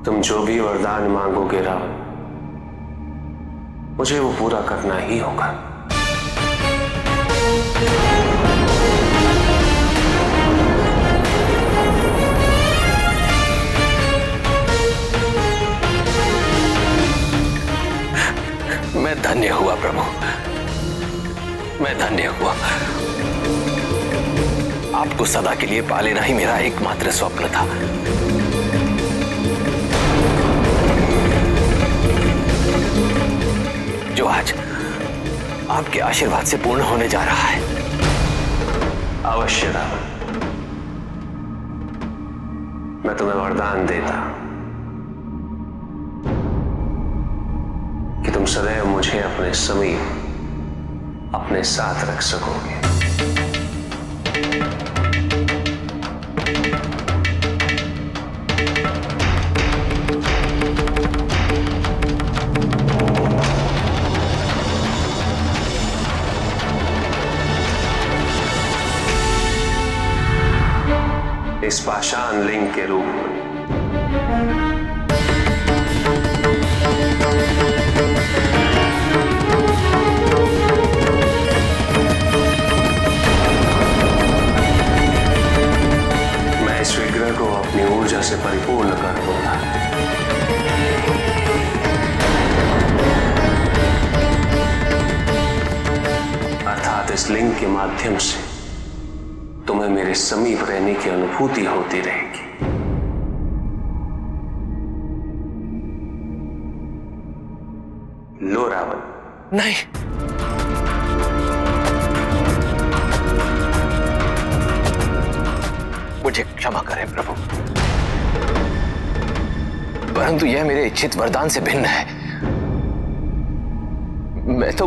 तुम जो भी वरदान मांगोगे रावण, मुझे वो पूरा करना ही होगा। मैं धन्य हुआ प्रभु, मैं धन्य हुआ। आपको सदा के लिए पा लेना ही मेरा एकमात्र स्वप्न था। जो आज आपके आशीर्वाद से पूर्ण होने जा रहा है। अवश्य रावण, मैं तुम्हें वरदान देता कि तुम सदैव मुझे अपने समीप अपने साथ रख सकोगे। इस पाषाण लिंग के रूप में मैं इस विग्रह को अपनी ऊर्जा से परिपूर्ण कर दूंगा। अर्थात इस लिंग के माध्यम से तुम्हें मेरे समीप रहने की अनुभूति होती रहेगी। लो रावण। नहीं, मुझे क्षमा करें प्रभु, परंतु यह मेरे इच्छित वरदान से भिन्न है। मैं तो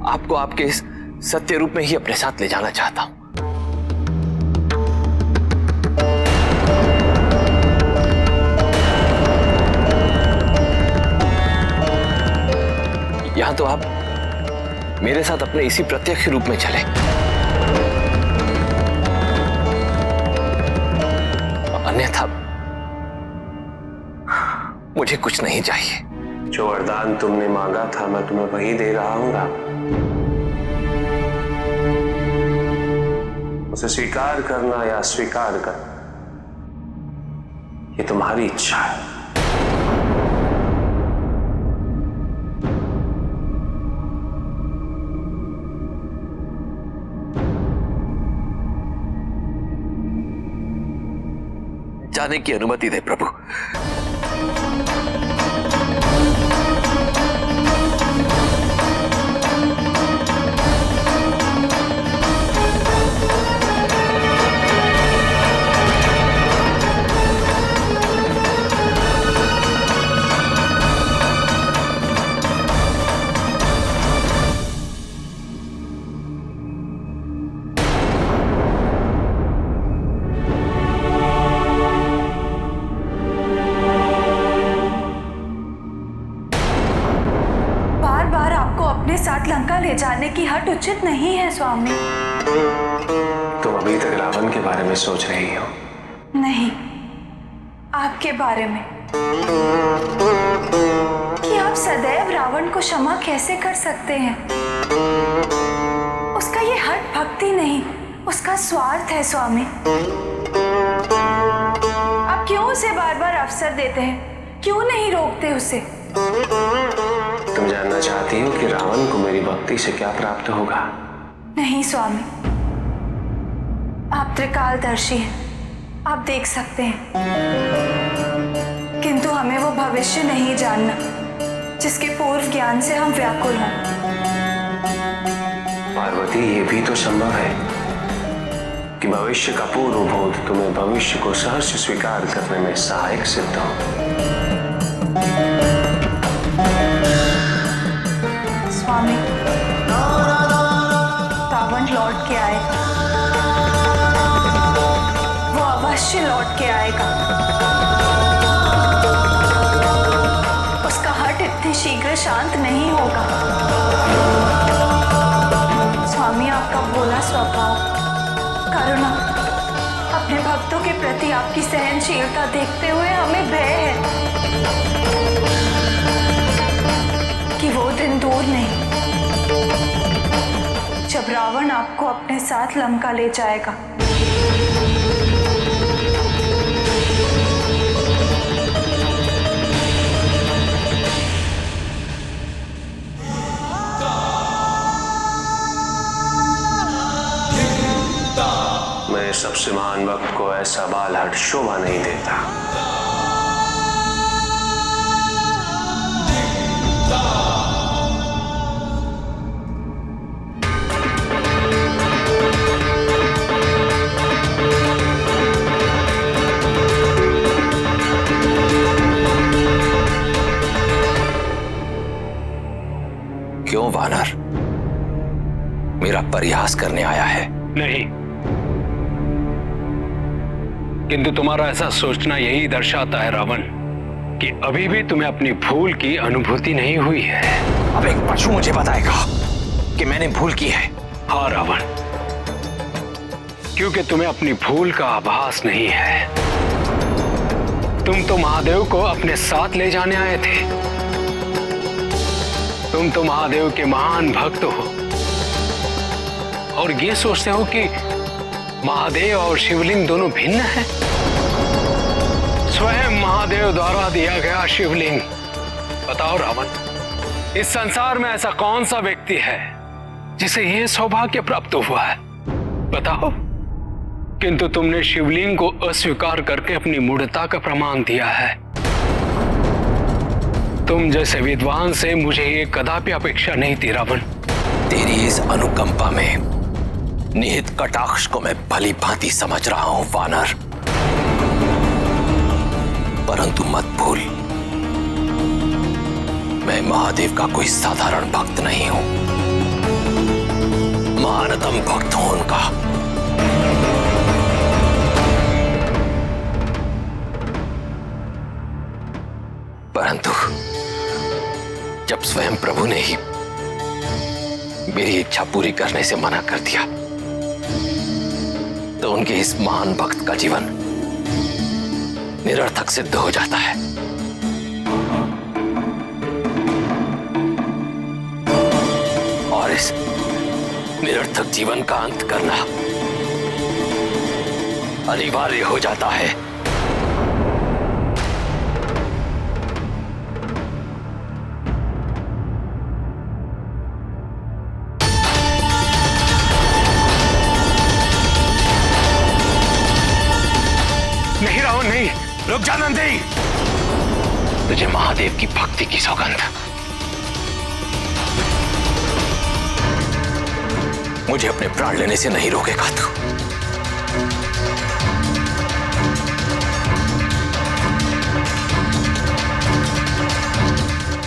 आपको आपके इस सत्य रूप में ही अपने साथ ले जाना चाहता हूं। यहां तो आप मेरे साथ अपने इसी प्रत्यक्ष रूप में चले, अन्यथा मुझे कुछ नहीं चाहिए। जो वरदान तुमने मांगा था मैं तुम्हें वही दे रहा हूं। उसे स्वीकार करना या अस्वीकार करना ये तुम्हारी इच्छा है। जाने की अनुमति दे प्रभु। साथ लंका ले जाने की हट उचित नहीं है स्वामी। तुम अभी तक रावण के बारे में सोच रही हो? नहीं, आपके बारे में कि आप सदैव रावण को क्षमा कैसे कर सकते हैं। उसका ये हट भक्ति नहीं, उसका स्वार्थ है स्वामी। आप क्यों उसे बार बार अवसर देते हैं, क्यों नहीं रोकते उसे? तुम जानना चाहती हो कि रावण को मेरी भक्ति से क्या प्राप्त होगा? नहीं स्वामी, आप त्रिकालदर्शी हैं, आप देख सकते हैं, किंतु हमें वो भविष्य नहीं जानना जिसके पूर्व ज्ञान से हम व्याकुल हों। पार्वती, ये भी तो संभव है कि भविष्य का पूर्व बोध तुम्हें भविष्य को सहर्ष स्वीकार करने में सहायक सिद्ध हो। स्वामी, रावण लौट के आएगा, वो अवश्य लौट के आएगा। उसका हट इतनी शीघ्र शांत नहीं होगा। स्वामी, आपका भोला स्वभाव, करुणा, अपने भक्तों के प्रति प्रति आपकी सहनशीलता देखते हुए हमें भय है कि वो दिन दूर नहीं जब रावण आपको अपने साथ लंका ले जाएगा। मैं सबसे महान भक्त को ऐसा बालहट शोभा नहीं देता। क्यों वानर, मेरा परिहास करने आया है? नहीं, किंतु तुम्हारा ऐसा सोचना यही दर्शाता है रावण कि अभी भी तुम्हें अपनी भूल की अनुभूति नहीं हुई है। अब एक पशु मुझे बताएगा कि मैंने भूल की है? हाँ रावण, क्योंकि तुम्हें अपनी भूल का आभास नहीं है। तुम तो महादेव को अपने साथ ले जाने आए थे। तुम तो महादेव के महान भक्त हो और ये सोचते हो कि महादेव और शिवलिंग दोनों भिन्न हैं। स्वयं महादेव द्वारा दिया गया शिवलिंग। बताओ रावण, इस संसार में ऐसा कौन सा व्यक्ति है जिसे यह सौभाग्य प्राप्त हुआ है? बताओ। किंतु तुमने शिवलिंग को अस्वीकार करके अपनी मूढ़ता का प्रमाण दिया है। तुम जैसे विद्वान से मुझे ये कदापि अपेक्षा नहीं थी रावण। तेरी इस अनुकंपा में निहित कटाक्ष को मैं भली भांति समझ रहा हूं वानर, परंतु मत भूल, मैं महादेव का कोई साधारण भक्त नहीं हूं, महानतम भक्त हूं उनका। परंतु जब स्वयं प्रभु ने ही मेरी इच्छा पूरी करने से मना कर दिया, तो उनके इस महान भक्त का जीवन निरर्थक सिद्ध हो जाता है। और इस निरर्थक जीवन का अंत करना अनिवार्य हो जाता है। नहीं रावण, नहीं। रुक जा नंदी, तुझे महादेव की भक्ति की सौगंध, मुझे अपने प्राण लेने से नहीं रोकेगा तू।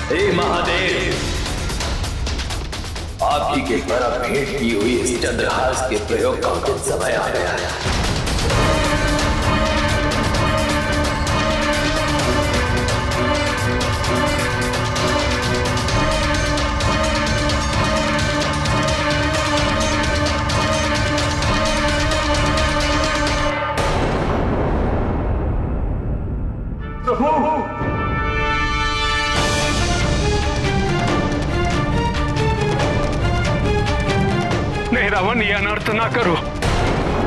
हे महादेव, आप ही के द्वारा भेंट की हुई इस चंद्रहास के प्रयोग का उचित समय आ गया है। नहीं रावण, ये अनर्थ ना करो,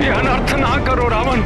ये अनर्थ ना करो रावण।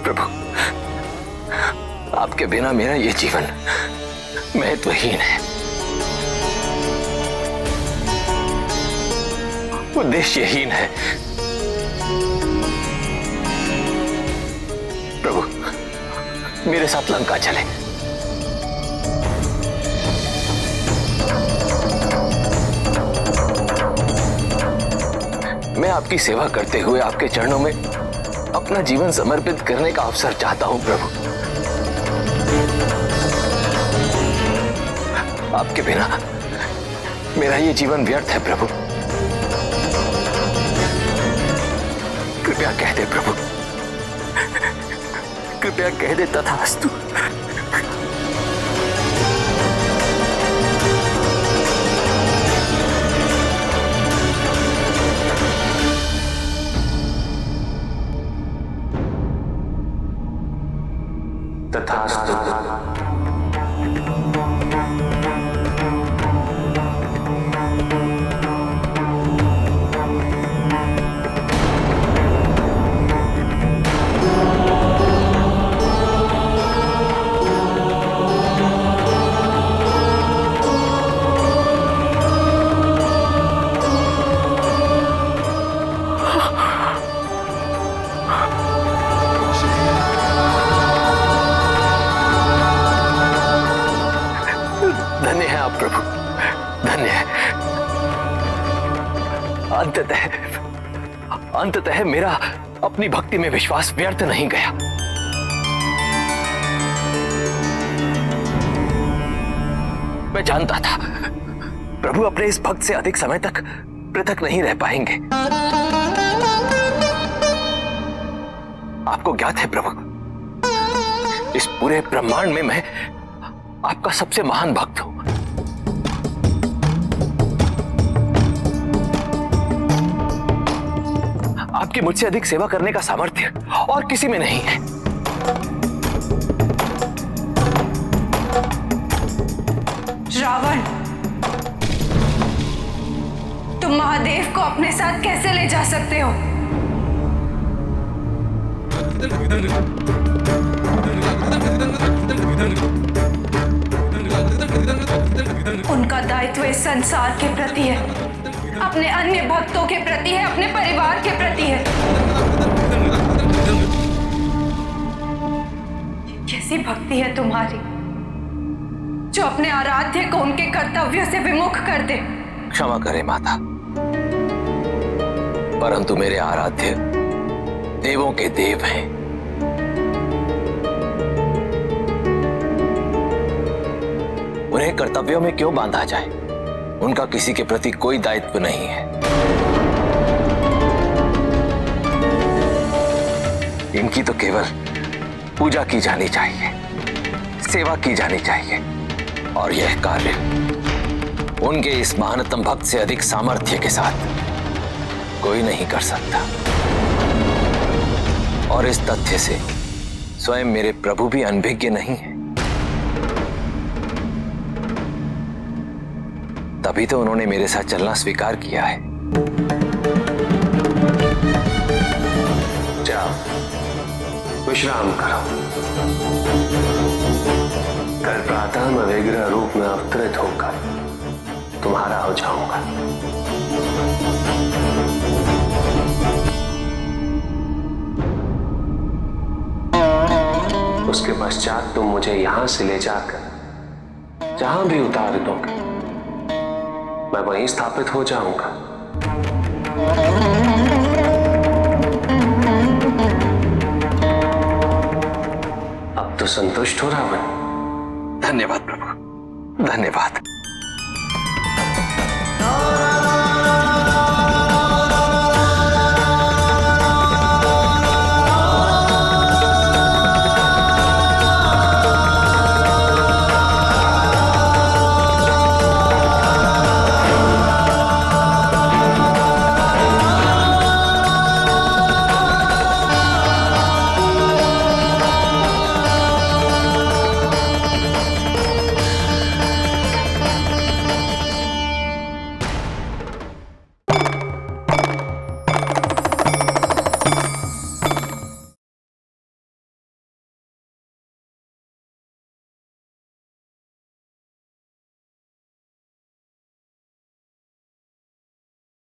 प्रभु, आपके बिना मेरा ये जीवन महत्वहीन है, उद्देश्यहीन है। प्रभु, मेरे साथ लंका चले। मैं आपकी सेवा करते हुए आपके चरणों में अपना जीवन समर्पित करने का अवसर चाहता हूं प्रभु। आपके बिना मेरा ये जीवन व्यर्थ है प्रभु। कृपया कह दे प्रभु, कृपया कह दे तथास्तु। तथास्तु। धन्य है आप प्रभु, धन्य है। अंततः मेरा अपनी भक्ति में विश्वास व्यर्थ नहीं गया। मैं जानता था प्रभु अपने इस भक्त से अधिक समय तक पृथक नहीं रह पाएंगे। आपको ज्ञात है प्रभु, इस पूरे ब्रह्मांड में मैं आपका सबसे महान भक्त हूं। आपकी मुझसे अधिक सेवा करने का सामर्थ्य और किसी में नहीं है। रावण, तुम महादेव को अपने साथ कैसे ले जा सकते हो? उनका दायित्व इस संसार के प्रति है, अपने अन्य भक्तों के प्रति है, अपने परिवार के प्रति है। कैसी भक्ति है तुम्हारी जो अपने आराध्य को उनके कर्तव्य से विमुख कर दे? क्षमा करें माता, परंतु मेरे आराध्य देवों के देव हैं। उन्हें कर्तव्यों में क्यों बांधा जाए? उनका किसी के प्रति कोई दायित्व नहीं है। इनकी तो केवल पूजा की जानी चाहिए, सेवा की जानी चाहिए, और यह कार्य उनके इस महानतम भक्त से अधिक सामर्थ्य के साथ कोई नहीं कर सकता। और इस तथ्य से स्वयं मेरे प्रभु भी अनभिज्ञ नहीं है। तभी तो उन्होंने मेरे साथ चलना स्वीकार किया है। जाओ, विश्राम करो। कल प्रातः मैं विग्रह रूप में अवतरित होकर तुम्हारा हो जाऊंगा। उसके पश्चात तुम मुझे यहां से ले जाकर जहां भी उतार दोगे मैं वहीं स्थापित हो जाऊंगा। अब तो संतुष्ट हो रावण? धन्यवाद प्रभु, धन्यवाद।